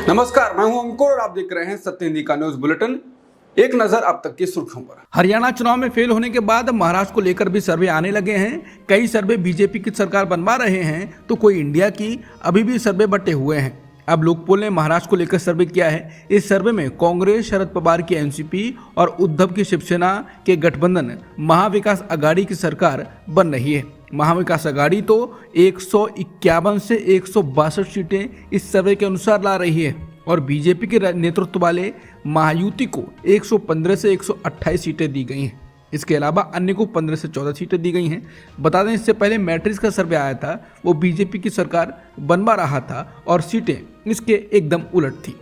नमस्कार, मैं हूं अंकुर और आप देख रहे हैं सत्य हिंदी का न्यूज बुलेटिन। एक नजर अब तक की सुर्खियों पर। हरियाणा चुनाव में फेल होने के बाद महाराष्ट्र को लेकर भी सर्वे आने लगे हैं। कई सर्वे बीजेपी की सरकार बनवा रहे हैं तो कोई इंडिया की, अभी भी सर्वे बटे हुए हैं। अब लोकपोल ने महाराष्ट्र को लेकर सर्वे किया है। इस सर्वे में कांग्रेस, शरद पवार की एनसीपी और उद्धव की शिवसेना के गठबंधन महाविकास अघाड़ी की सरकार बन रही है। महाविकास अघाड़ी तो 151 से 162 सीटें इस सर्वे के अनुसार ला रही है और बीजेपी के नेतृत्व वाले महायुति को 115 से 128 सीटें दी गई हैं। इसके अलावा अन्य को 15 से 14 सीटें दी गई हैं। बता दें, इससे पहले मैट्रिक्स का सर्वे आया था, वो बीजेपी की सरकार बनवा रहा था और सीटें इसके एकदम उलट थी।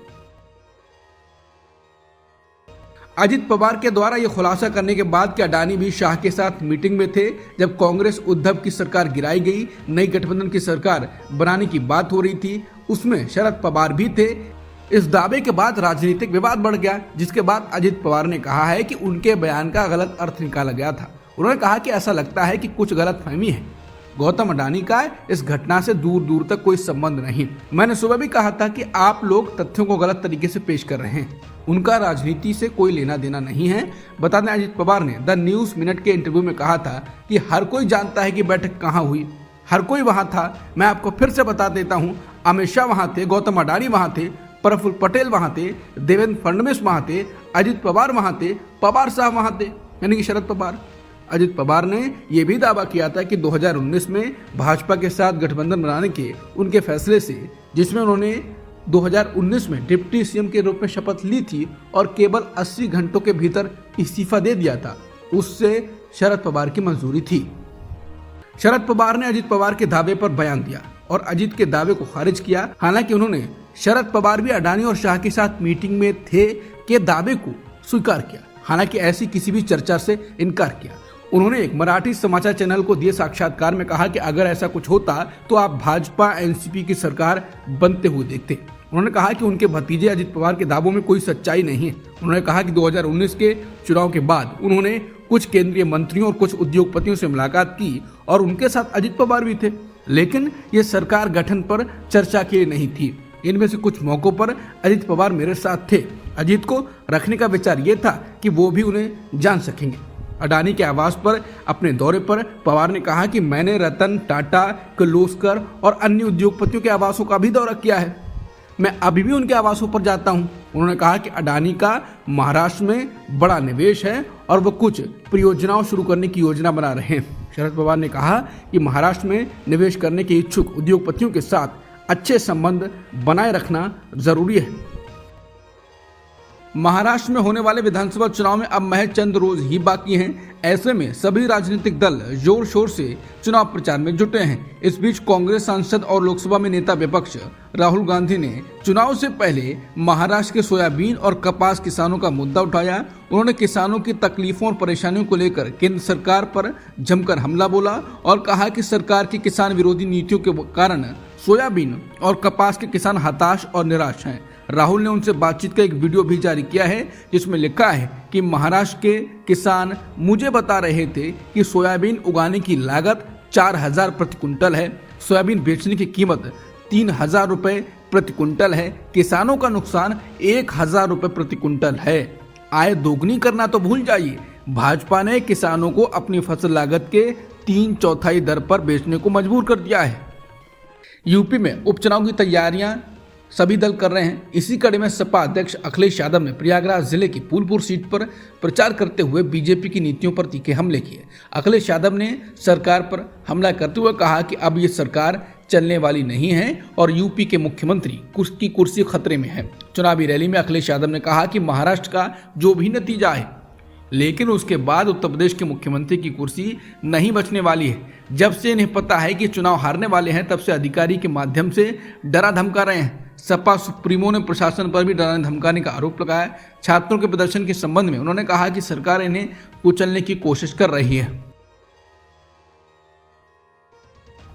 अजित पवार के द्वारा ये खुलासा करने के बाद कि अडानी भी शाह के साथ मीटिंग में थे जब कांग्रेस उद्धव की सरकार गिराई गई, नई गठबंधन की सरकार बनाने की बात हो रही थी, उसमें शरद पवार भी थे। इस दावे के बाद राजनीतिक विवाद बढ़ गया, जिसके बाद अजित पवार ने कहा है कि उनके बयान का गलत अर्थ निकाला गया था। उन्होंने कहा कि ऐसा लगता है कि कुछ गलतफहमी है। गौतम अडानी का इस घटना से दूर दूर तक कोई संबंध नहीं। मैंने सुबह भी कहा था कि आप लोग तथ्यों को गलत तरीके से पेश कर रहे हैं, उनका राजनीति से कोई लेना देना नहीं है। बता दें, अजित पवार ने द न्यूज मिनट के इंटरव्यू में कहा था कि हर कोई जानता है कि बैठक कहाँ हुई, हर कोई वहां था। मैं आपको फिर से बता देता हूँ, अमित शाह वहां थे, गौतम अडानी वहां थे, प्रफुल्ल पटेल वहां थे, देवेंद्र फडणवीस वहां थे, अजित पवार वहां थे, पवार साहब वहां थे, यानी कि शरद पवार। अजित पवार ने यह भी दावा किया था कि 2019 में भाजपा के साथ गठबंधन बनाने के उनके फैसले से, जिसमें उन्होंने 2019 में डिप्टी सीएम के रूप में शपथ ली थी और केवल 80 घंटों के भीतर इस्तीफा दे दिया था, उससे शरद पवार की मंजूरी थी। शरद पवार ने अजित पवार के दावे पर बयान दिया और अजित के दावे को खारिज किया। हालांकि उन्होंने शरद पवार भी अडानी और शाह के साथ मीटिंग में थे के दावे को स्वीकार किया। हालांकि ऐसी किसी भी चर्चा से इनकार किया। उन्होंने एक मराठी समाचार चैनल को दिए साक्षात्कार में कहा कि अगर ऐसा कुछ होता तो आप भाजपा एनसीपी की सरकार बनते हुए देखते। उन्होंने कहा कि उनके भतीजे अजित पवार के दावों में कोई सच्चाई नहीं है। उन्होंने कहा कि 2019 के चुनाव के बाद उन्होंने कुछ केंद्रीय मंत्रियों और कुछ उद्योगपतियों से मुलाकात की और उनके साथ अजित पवार भी थे, लेकिन ये सरकार गठन पर चर्चा के लिए नहीं थी। इनमें से कुछ मौकों पर अजित पवार मेरे साथ थे। अजित को रखने का विचार ये था कि वो भी उन्हें जान सकेंगे। अडानी के आवास पर अपने दौरे पर पवार ने कहा कि मैंने रतन टाटा, किर्लोस्कर और अन्य उद्योगपतियों के आवासों का भी दौरा किया है। मैं अभी भी उनके आवासों पर जाता हूं। उन्होंने कहा कि अडानी का महाराष्ट्र में बड़ा निवेश है और वो कुछ परियोजनाओं शुरू करने की योजना बना रहे हैं। शरद पवार ने कहा कि महाराष्ट्र में निवेश करने के इच्छुक उद्योगपतियों के साथ अच्छे संबंध बनाए रखना जरूरी है। महाराष्ट्र में होने वाले विधानसभा चुनाव में अब महज चंद रोज ही बाकी हैं। ऐसे में सभी राजनीतिक दल जोर शोर से चुनाव प्रचार में जुटे हैं। इस बीच कांग्रेस सांसद और लोकसभा में नेता विपक्ष राहुल गांधी ने चुनाव से पहले महाराष्ट्र के सोयाबीन और कपास किसानों का मुद्दा उठाया। उन्होंने किसानों की तकलीफों और परेशानियों को लेकर केंद्र सरकार पर जमकर हमला बोला और कहा कि सरकार की किसान विरोधी नीतियों के कारण सोयाबीन और कपास के किसान हताश और निराश हैं। राहुल ने उनसे बातचीत का एक वीडियो भी जारी किया है, जिसमें लिखा है कि महाराष्ट्र के किसान मुझे बता रहे थे कि सोयाबीन उगाने की लागत 4000 प्रति कुंटल है, सोयाबीन बेचने की कीमत 3000 रुपए प्रति कुंटल है, किसानों का नुकसान 1000 रुपए प्रति कुंटल है। आय दोगुनी करना तो भूल जाइए, भाजपा ने किसानों को अपनी फसल लागत के 3/4 दर पर बेचने को मजबूर कर दिया है। यूपी में उपचुनाव की तैयारियां सभी दल कर रहे हैं। इसी कड़ी में सपा अध्यक्ष अखिलेश यादव ने प्रयागराज जिले की फूलपुर सीट पर प्रचार करते हुए बीजेपी की नीतियों पर तीखे हमले किए। अखिलेश यादव ने सरकार पर हमला करते हुए कहा कि अब ये सरकार चलने वाली नहीं है और यूपी के मुख्यमंत्री की कुर्सी खतरे में है। चुनावी रैली में अखिलेश यादव ने कहा कि महाराष्ट्र का जो भी नतीजा है, लेकिन उसके बाद उत्तर प्रदेश के मुख्यमंत्री की कुर्सी नहीं बचने वाली है। जब से इन्हें पता है कि चुनाव हारने वाले हैं, तब से अधिकारी के माध्यम से डरा धमका रहे हैं। सपा सुप्रीमो ने प्रशासन पर भी डराने धमकाने का आरोप लगाया। छात्रों के प्रदर्शन के संबंध में उन्होंने कहा कि सरकार इन्हें कुचलने की कोशिश कर रही है।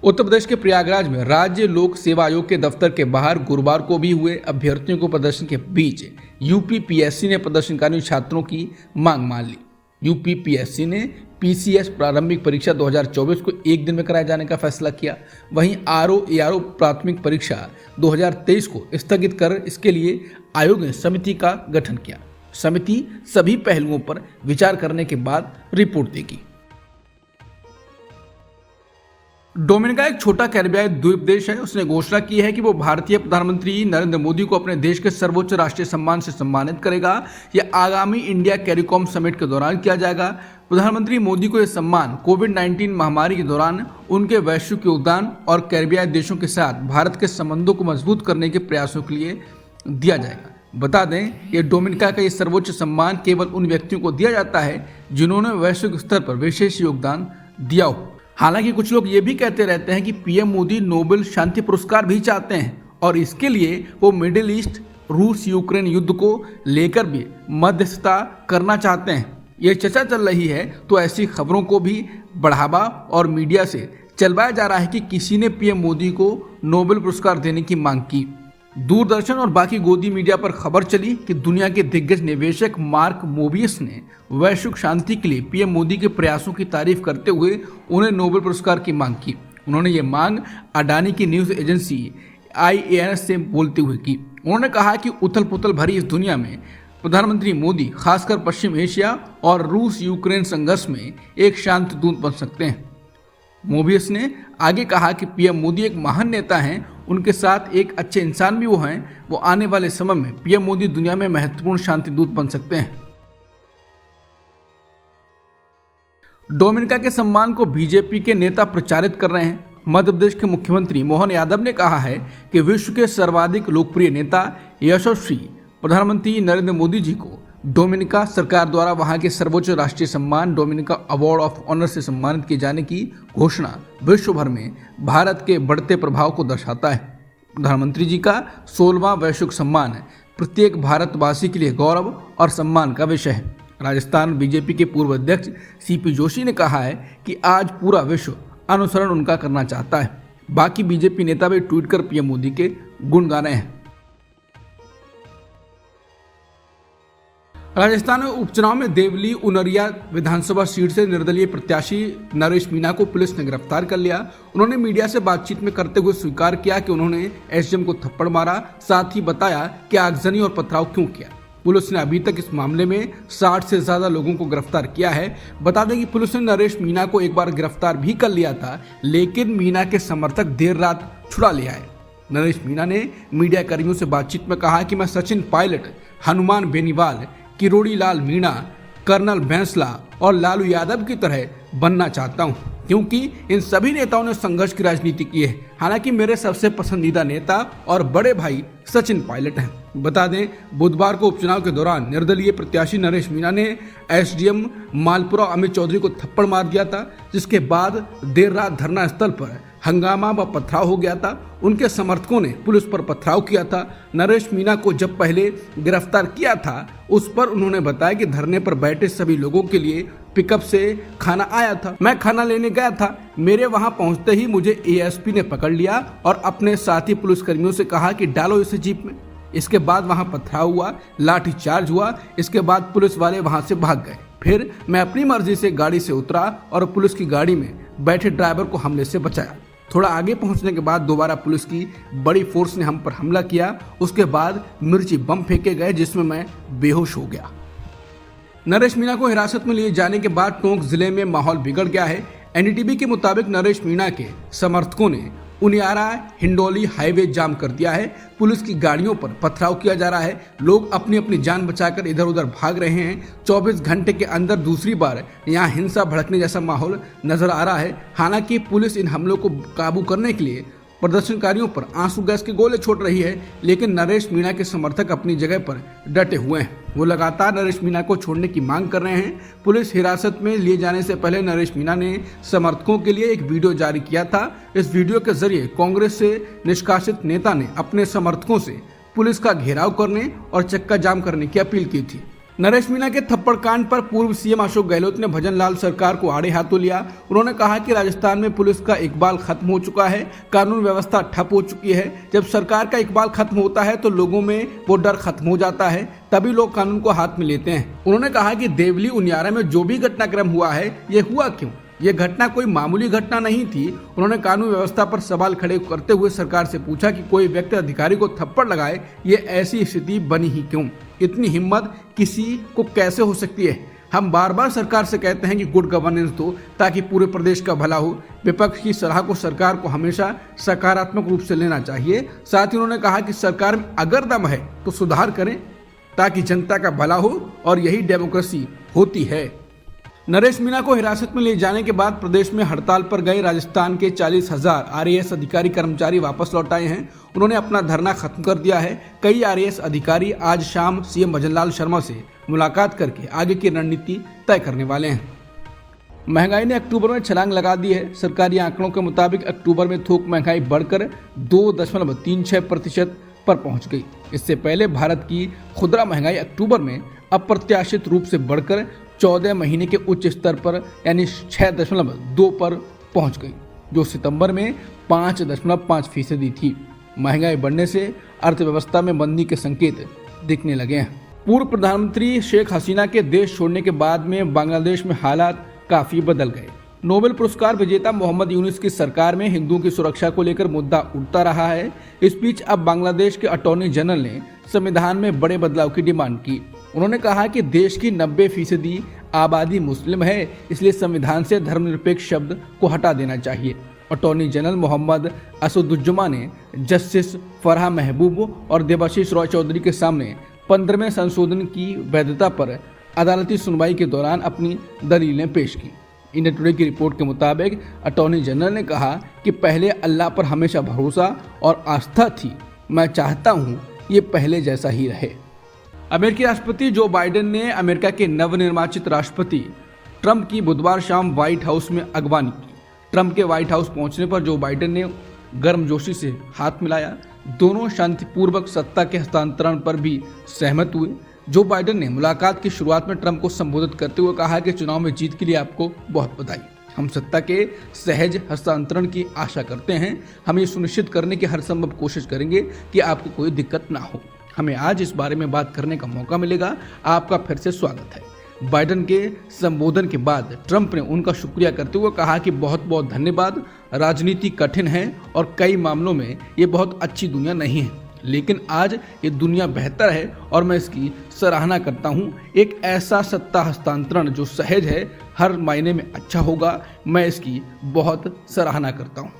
उत्तर प्रदेश के प्रयागराज में राज्य लोक सेवा आयोग के दफ्तर के बाहर गुरुवार को भी हुए अभ्यर्थियों को प्रदर्शन के बीच यूपी पीएससी ने प्रदर्शनकारी छात्रों की मांग मान ली। यूपीपीएससी ने पीसीएस प्रारंभिक परीक्षा 2024 को एक दिन में कराए जाने का फैसला किया। वहीं आरओ प्राथमिक परीक्षा 2023 को स्थगित कर इसके लिए आयोग ने समिति का गठन किया। समिति सभी पहलुओं पर विचार करने के बाद रिपोर्ट देगी। डोमिनिका एक छोटा कैरिबियाई द्वीप देश है। उसने घोषणा की है कि वो भारतीय प्रधानमंत्री नरेंद्र मोदी को अपने देश के सर्वोच्च राष्ट्रीय सम्मान से सम्मानित करेगा। यह आगामी इंडिया कैरिकॉम समिट के दौरान किया जाएगा। प्रधानमंत्री मोदी को यह सम्मान कोविड-19 महामारी के दौरान उनके वैश्विक योगदान और कैरिबियाई देशों के साथ भारत के संबंधों को मजबूत करने के प्रयासों के लिए दिया जाएगा। बता दें, ये डोमिनिका का ये सर्वोच्च सम्मान केवल उन व्यक्तियों को दिया जाता है जिन्होंने वैश्विक स्तर पर विशेष योगदान दिया हो। हालांकि कुछ लोग ये भी कहते रहते हैं कि पीएम मोदी नोबेल शांति पुरस्कार भी चाहते हैं और इसके लिए वो मिडिल ईस्ट रूस यूक्रेन युद्ध को लेकर भी मध्यस्थता करना चाहते हैं। ये चर्चा चल रही है तो ऐसी खबरों को भी बढ़ावा और मीडिया से चलवाया जा रहा है कि किसी ने पीएम मोदी को नोबेल पुरस्कार देने की मांग की। दूरदर्शन और बाकी गोदी मीडिया पर खबर चली कि दुनिया के दिग्गज निवेशक मार्क मोबियस ने वैश्विक शांति के लिए पीएम मोदी के प्रयासों की तारीफ करते हुए उन्हें नोबेल पुरस्कार की मांग की। उन्होंने ये मांग अडानी की न्यूज़ एजेंसी IANS से बोलते हुए की। उन्होंने कहा कि उथल पुथल भरी इस दुनिया में प्रधानमंत्री मोदी खासकर पश्चिम एशिया और रूस यूक्रेन संघर्ष में एक शांत दूत बन सकते हैं। मोबियस ने आगे कहा कि पीएम मोदी एक महान नेता हैं, उनके साथ एक अच्छे इंसान भी वो हैं। वो आने वाले समय में पीएम मोदी दुनिया में महत्वपूर्ण शांति दूत बन सकते हैं। डोमिनिका के सम्मान को बीजेपी के नेता प्रचारित कर रहे हैं। मध्य प्रदेश के मुख्यमंत्री मोहन यादव ने कहा है कि विश्व के सर्वाधिक लोकप्रिय नेता यशस्वी प्रधानमंत्री नरेंद्र मोदी जी को डोमिनिका सरकार द्वारा वहां के सर्वोच्च राष्ट्रीय सम्मान डोमिनिका अवार्ड ऑफ ऑनर से सम्मानित किए जाने की घोषणा विश्व भर में भारत के बढ़ते प्रभाव को दर्शाता है। प्रधानमंत्री जी का 16वां वैश्विक सम्मान प्रत्येक भारतवासी के लिए गौरव और सम्मान का विषय है। राजस्थान बीजेपी के पूर्व अध्यक्ष CP जोशी ने कहा है कि आज पूरा विश्व अनुसरण उनका करना चाहता है। बाकी बीजेपी नेता भी ट्वीट कर पीएम मोदी के गुण गा रहे हैं। राजस्थान में उपचुनाव में देवली उनरिया विधानसभा सीट से निर्दलीय प्रत्याशी नरेश मीणा को पुलिस ने गिरफ्तार कर लिया। उन्होंने मीडिया से बातचीत में करते हुए स्वीकार किया कि उन्होंने SDM को थप्पड़ मारा, साथ ही बताया कि आगजनी और पथराव क्यों किया। पुलिस ने अभी तक इस मामले में 60 से ज्यादा लोगों को गिरफ्तार किया है। बता दें कि पुलिस ने नरेश मीणा को एक बार गिरफ्तार भी कर लिया था, लेकिन मीणा के समर्थक देर रात छुड़ा ले आए। नरेश मीणा ने मीडिया कर्मियों से बातचीत में कहा कि मैं सचिन पायलट, हनुमान बेनीवाल, किरोड़ी लाल मीणा, कर्नल बैंसला और लालू यादव की तरह बनना चाहता हूं, क्योंकि इन सभी नेताओं ने संघर्ष की राजनीति की है। हालांकि मेरे सबसे पसंदीदा नेता और बड़े भाई सचिन पायलट हैं। बता दें, बुधवार को उपचुनाव के दौरान निर्दलीय प्रत्याशी नरेश मीणा ने SDM मालपुरा अमित चौधरी को थप्पड़ मार दिया था, जिसके बाद देर रात धरना स्थल पर हंगामा व पथराव हो गया था। उनके समर्थकों ने पुलिस पर पथराव किया था। नरेश मीणा को जब पहले गिरफ्तार किया था, उस पर उन्होंने बताया कि धरने पर बैठे सभी लोगों के लिए पिकअप से खाना आया था। मैं खाना लेने गया था, मेरे वहां पहुंचते ही मुझे ASP ने पकड़ लिया और अपने साथी पुलिसकर्मियों से कहा कि डालो इसे जीप में। इसके बाद वहां पथराव हुआ, लाठी चार्ज हुआ। इसके बाद पुलिस वाले वहां से भाग गए। फिर मैं अपनी मर्जी से गाड़ी से उतरा और पुलिस की गाड़ी में बैठे ड्राइवर को हमले से बचाया। थोड़ा आगे पहुंचने के बाद दोबारा पुलिस की बड़ी फोर्स ने हम पर हमला किया। उसके बाद मिर्ची बम फेंके गए, जिसमें मैं बेहोश हो गया। नरेश मीणा को हिरासत में लिए जाने के बाद टोंक जिले में माहौल बिगड़ गया है। NDTV के मुताबिक नरेश मीणा के समर्थकों ने उनियारा हिंडोली हाईवे जाम कर दिया है। पुलिस की गाड़ियों पर पथराव किया जा रहा है। लोग अपनी अपनी जान बचाकर इधर उधर भाग रहे हैं। 24 घंटे के अंदर दूसरी बार यहाँ हिंसा भड़कने जैसा माहौल नजर आ रहा है। हालांकि पुलिस इन हमलों को काबू करने के लिए प्रदर्शनकारियों पर आंसू गैस के गोले छोड़ रही है, लेकिन नरेश मीणा के समर्थक अपनी जगह पर डटे हुए हैं। वो लगातार नरेश मीणा को छोड़ने की मांग कर रहे हैं। पुलिस हिरासत में लिए जाने से पहले नरेश मीणा ने समर्थकों के लिए एक वीडियो जारी किया था। इस वीडियो के जरिए कांग्रेस से निष्कासित नेता ने अपने समर्थकों से पुलिस का घेराव करने और चक्का जाम करने की अपील की थी। नरेश मीणा के थप्पड़ कांड पर पूर्व सीएम अशोक गहलोत ने भजनलाल सरकार को आड़े हाथों लिया। उन्होंने कहा कि राजस्थान में पुलिस का इकबाल खत्म हो चुका है, कानून व्यवस्था ठप हो चुकी है। जब सरकार का इकबाल खत्म होता है तो लोगों में वो डर खत्म हो जाता है, तभी लोग कानून को हाथ में लेते हैं। उन्होंने कहा कि देवली उनियारा में जो भी घटनाक्रम हुआ है, ये हुआ क्यों? ये घटना कोई मामूली घटना नहीं थी। उन्होंने कानून व्यवस्था पर सवाल खड़े करते हुए सरकार से पूछा कि कोई व्यक्ति अधिकारी को थप्पड़ लगाए, ये ऐसी स्थिति बनी ही क्यों? इतनी हिम्मत किसी को कैसे हो सकती है? हम बार बार सरकार से कहते हैं कि गुड गवर्नेंस दो ताकि पूरे प्रदेश का भला हो। विपक्ष की सलाह को सरकार को हमेशा सकारात्मक रूप से लेना चाहिए। साथ ही उन्होंने कहा कि सरकार में अगर दम है तो सुधार करें ताकि जनता का भला हो, और यही डेमोक्रेसी होती है। नरेश मीणा को हिरासत में ले जाने के बाद प्रदेश में हड़ताल पर गए राजस्थान के 40,000 आरएएस अधिकारी कर्मचारी वापस लौट आए हैं। उन्होंने अपना धरना खत्म कर दिया है। कई आरएएस अधिकारी आज शाम सीएम भजनलाल शर्मा से मुलाकात करके आगे की रणनीति तय करने वाले हैं। महंगाई ने अक्टूबर में छलांग लगा दी है। सरकारी आंकड़ों के मुताबिक अक्टूबर में थोक महंगाई बढ़कर 2.36% पर पहुंच गई। इससे पहले भारत की खुदरा महंगाई अक्टूबर में अप्रत्याशित रूप से बढ़कर 14 महीने के उच्च स्तर पर यानी 6.2 पर पहुंच गई, जो सितंबर में 5.5% थी। महंगाई बढ़ने से अर्थव्यवस्था में मंदी के संकेत दिखने लगे हैं। पूर्व प्रधानमंत्री शेख हसीना के देश छोड़ने के बाद में बांग्लादेश में हालात काफी बदल गए। नोबेल पुरस्कार विजेता मोहम्मद यूनुस की सरकार में हिंदुओं की सुरक्षा को लेकर मुद्दा उठता रहा है। इस बीच अब बांग्लादेश के अटॉर्नी जनरल ने संविधान में बड़े बदलाव की डिमांड की। उन्होंने कहा कि देश की 90% आबादी मुस्लिम है, इसलिए संविधान से धर्मनिरपेक्ष शब्द को हटा देना चाहिए। अटॉर्नी जनरल मोहम्मद असदुज्जमा ने जस्टिस फरहा महबूब और देबाशीष रॉय चौधरी के सामने 15वें संशोधन की वैधता पर अदालती सुनवाई के दौरान अपनी दलीलें पेश की। इंडिया टुडे की रिपोर्ट के मुताबिक अटॉर्नी जनरल ने कहा कि पहले अल्लाह पर हमेशा भरोसा और आस्था थी, मैं चाहता हूँ ये पहले जैसा ही रहे। अमेरिकी राष्ट्रपति जो बाइडेन ने अमेरिका के नवनिर्वाचित राष्ट्रपति ट्रंप की बुधवार शाम व्हाइट हाउस में अगवानी की। ट्रंप के व्हाइट हाउस पहुंचने पर जो बाइडेन ने गर्मजोशी से हाथ मिलाया। दोनों शांतिपूर्वक सत्ता के हस्तांतरण पर भी सहमत हुए। जो बाइडेन ने मुलाकात की शुरुआत में ट्रंप को संबोधित करते हुए कहा कि चुनाव में जीत के लिए आपको बहुत बधाई। हम सत्ता के सहज हस्तांतरण की आशा करते हैं। हम ये सुनिश्चित करने की हर संभव कोशिश करेंगे कि आपको कोई दिक्कत ना हो। हमें आज इस बारे में बात करने का मौका मिलेगा। आपका फिर से स्वागत है। बाइडेन के संबोधन के बाद ट्रंप ने उनका शुक्रिया करते हुए कहा कि बहुत बहुत धन्यवाद। राजनीति कठिन है और कई मामलों में ये बहुत अच्छी दुनिया नहीं है, लेकिन आज ये दुनिया बेहतर है और मैं इसकी सराहना करता हूँ। एक ऐसा सत्ता हस्तांतरण जो सहज है, हर मायने में अच्छा होगा। मैं इसकी बहुत सराहना करता हूँ।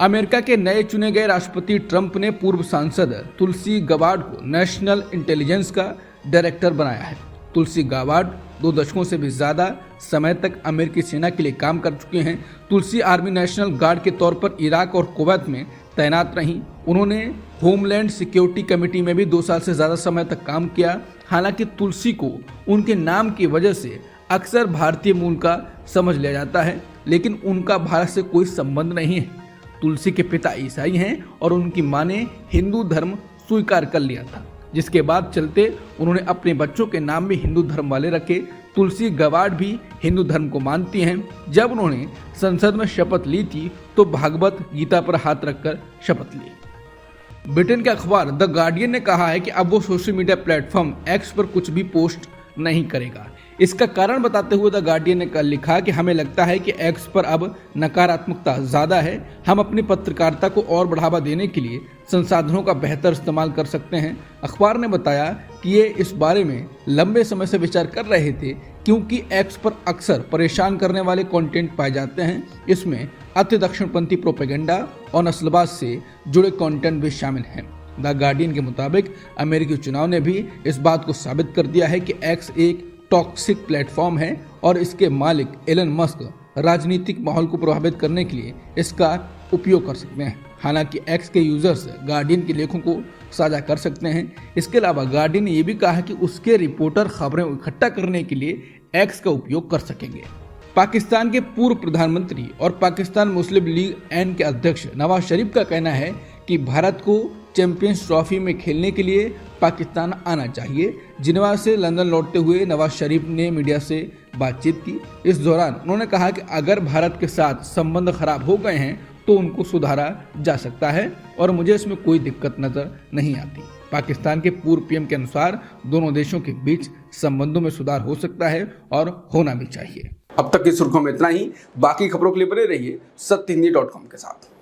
अमेरिका के नए चुने गए राष्ट्रपति ट्रंप ने पूर्व सांसद तुलसी गबार्ड को नेशनल इंटेलिजेंस का डायरेक्टर बनाया है। तुलसी गबार्ड 2 दशकों से भी ज्यादा समय तक अमेरिकी सेना के लिए काम कर चुके हैं। तुलसी आर्मी नेशनल गार्ड के तौर पर इराक और कुवैत में तैनात रहीं। उन्होंने होमलैंड सिक्योरिटी कमेटी में भी 2 साल से ज्यादा समय तक काम किया। हालांकि तुलसी को उनके नाम की वजह से अक्सर भारतीय मूल का समझ लिया जाता है, लेकिन उनका भारत से कोई संबंध नहीं है। तुलसी के पिता ईसाई हैं और उनकी मां ने हिंदू धर्म स्वीकार कर लिया था, जिसके बाद चलते उन्होंने अपने बच्चों के नाम भी हिंदू धर्म वाले रखे। तुलसी गबार्ड भी हिंदू धर्म को मानती हैं। जब उन्होंने संसद में शपथ ली थी तो भागवत गीता पर हाथ रखकर शपथ ली। ब्रिटेन के अखबार द गार्डियन ने कहा है कि अब वो सोशल मीडिया प्लेटफॉर्म एक्स पर कुछ भी पोस्ट नहीं करेगा। इसका कारण बताते हुए द गार्डियन ने कल लिखा कि हमें लगता है कि एक्स पर अब नकारात्मकता ज्यादा है। हम अपनी पत्रकारिता को और बढ़ावा देने के लिए संसाधनों का बेहतर इस्तेमाल कर सकते हैं। अखबार ने बताया कि ये इस बारे में लंबे समय से विचार कर रहे थे, क्योंकि एक्स पर अक्सर परेशान करने वाले कंटेंट पाए जाते हैं। इसमें अति दक्षिणपंथी प्रोपेगेंडा और नस्लवाद से जुड़े कंटेंट भी शामिल हैं। द गार्डियन के मुताबिक अमेरिकी चुनाव ने भी इस बात को साबित कर दिया है कि एक्स एक टॉक्सिक प्लेटफॉर्म है और इसके मालिक एलन मस्क राजनीतिक माहौल को प्रभावित करने के लिए इसका उपयोग कर सकते हैं। हालांकि एक्स के यूजर्स गार्डियन के लेखों को साझा कर सकते हैं। इसके अलावा गार्डियन ने यह भी कहा कि उसके रिपोर्टर खबरें इकट्ठा करने के लिए एक्स का उपयोग कर सकेंगे। पाकिस्तान के पूर्व प्रधानमंत्री और पाकिस्तान मुस्लिम लीग एन के अध्यक्ष नवाज शरीफ का कहना है कि भारत को चैंपियंस ट्रॉफी में खेलने के लिए पाकिस्तान आना चाहिए। जिनेवा से लंदन लौटते हुए नवाज शरीफ ने मीडिया से बातचीत की। इस दौरान उन्होंने कहा कि अगर भारत के साथ संबंध खराब हो गए हैं तो उनको सुधारा जा सकता है और मुझे इसमें कोई दिक्कत नजर नहीं आती। पाकिस्तान के पूर्व पीएम के अनुसार दोनों देशों के बीच संबंधों में सुधार हो सकता है और होना भी चाहिए। अब तक की सुर्खियों में इतना ही। बाकी खबरों के लिए बने रहिए सत्यहिंदी.com के साथ।